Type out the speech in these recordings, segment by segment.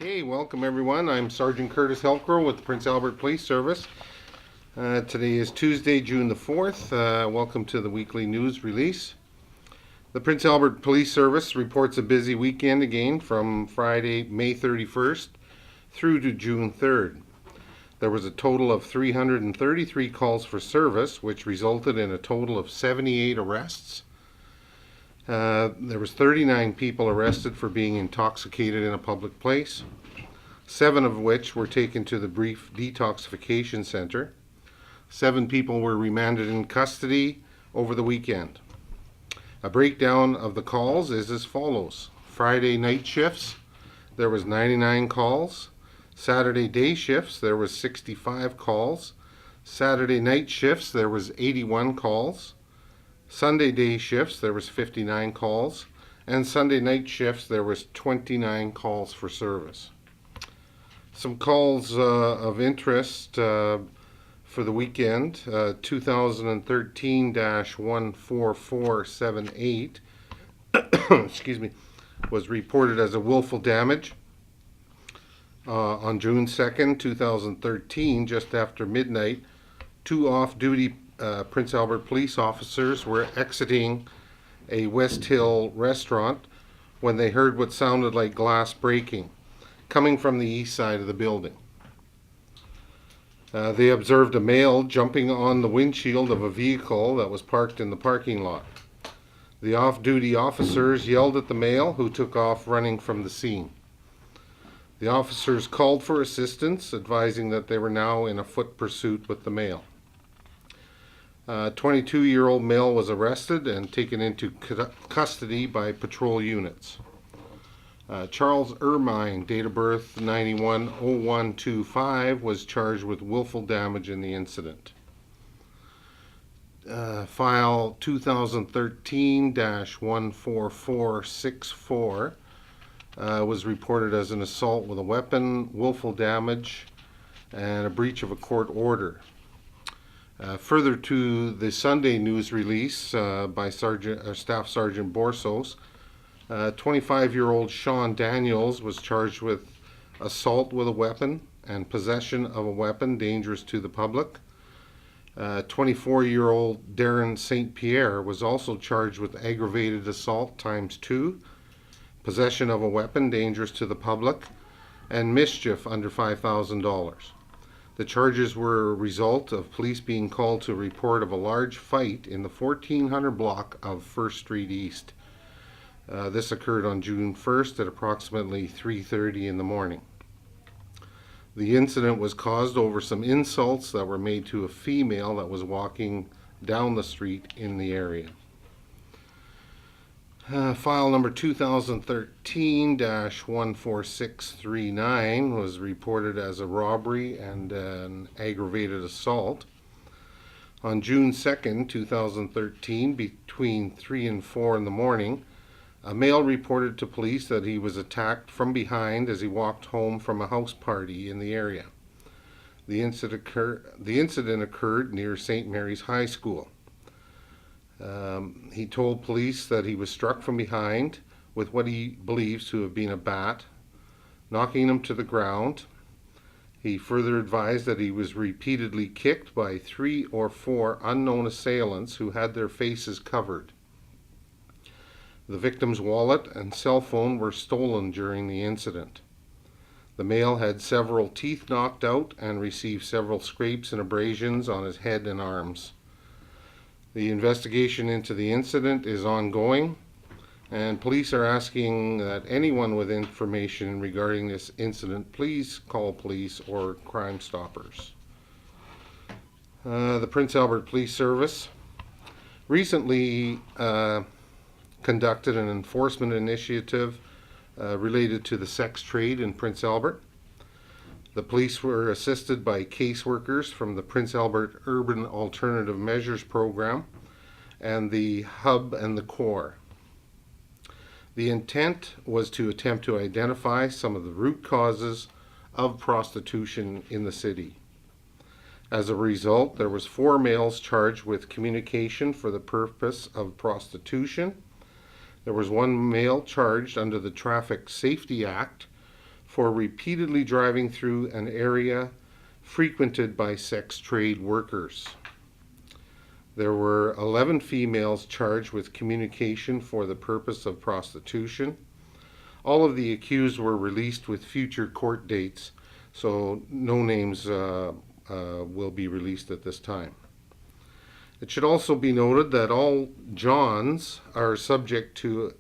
Okay, welcome everyone. I'm Sergeant Curtis Halcro with the Prince Albert Police Service. Today is Tuesday, June the 4th. Welcome to the weekly news release. The Prince Albert Police Service reports a busy weekend again from Friday, May 31st through to June 3rd. There was a total of 333 calls for service, which resulted in a total of 78 arrests. There was 39 people arrested for being intoxicated in a public place, 7 of which were taken to the brief detoxification center. 7 people were remanded in custody over the weekend. A breakdown of the calls is as follows. Friday night shifts, there was 99 calls. Saturday day shifts, there was 65 calls. Saturday night shifts, there was 81 calls. Sunday day shifts, there was 59 calls, and Sunday night shifts, there was 29 calls for service. Some calls of interest for the weekend. 2013-14478 excuse me, was reported as a willful damage. On June 2nd, 2013, just after midnight, 2 off-duty Prince Albert police officers were exiting a West Hill restaurant when they heard what sounded like glass breaking coming from the east side of the building. They observed a male jumping on the windshield of a vehicle that was parked in the parking lot. The off-duty officers yelled at the male, who took off running from the scene. The officers called for assistance, advising that they were now in a foot pursuit with the male. A 22-year-old male was arrested and taken into custody by patrol units. Charles Ermine, date of birth 910125, was charged with willful damage in the incident. File 2013-14464 was reported as an assault with a weapon, willful damage, and a breach of a court order. Further to the Sunday news release by Staff Sergeant Borsos, 25-year-old Sean Daniels was charged with assault with a weapon and possession of a weapon dangerous to the public. 24-year-old Darren St. Pierre was also charged with aggravated assault ×2, possession of a weapon dangerous to the public, and mischief under $5,000. The charges were a result of police being called to a report of a large fight in the 1400 block of 1st Street East. This occurred on June 1st at approximately 3:30 in the morning. The incident was caused over some insults that were made to a female that was walking down the street in the area. File number 2013-14639 was reported as a robbery and an aggravated assault. On June 2nd, 2013, between 3 and 4 in the morning, a male reported to police that he was attacked from behind as he walked home from a house party in the area. The incident occurred near St. Mary's High School. He told police that he was struck from behind with what he believes to have been a bat, knocking him to the ground. He further advised that he was repeatedly kicked by 3 or 4 unknown assailants who had their faces covered. The victim's wallet and cell phone were stolen during the incident. The male had several teeth knocked out and received several scrapes and abrasions on his head and arms. The investigation into the incident is ongoing, and police are asking that anyone with information regarding this incident please call police or Crime Stoppers. The Prince Albert Police Service recently conducted an enforcement initiative related to the sex trade in Prince Albert. The police were assisted by caseworkers from the Prince Albert Urban Alternative Measures Program and the Hub and the Core. The intent was to attempt to identify some of the root causes of prostitution in the city. As a result, there was 4 males charged with communication for the purpose of prostitution. There was 1 male charged under the Traffic Safety Act for repeatedly driving through an area frequented by sex trade workers. There were 11 females charged with communication for the purpose of prostitution. All of the accused were released with future court dates, so no names will be released at this time. It should also be noted that all Johns are subject to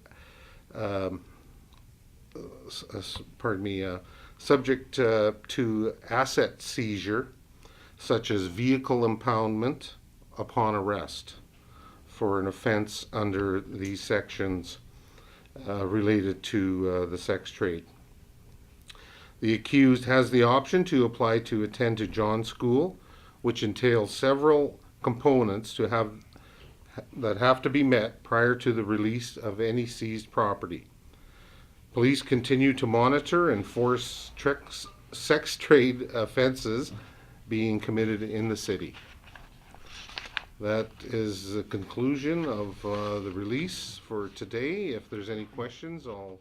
to asset seizure, such as vehicle impoundment upon arrest for an offense under these sections related to the sex trade. The accused has the option to apply to attend to John School, which entails several components that have to be met prior to the release of any seized property. Police continue to monitor and enforce sex trade offenses being committed in the city. That is the conclusion of the release for today. If there's any questions, I'll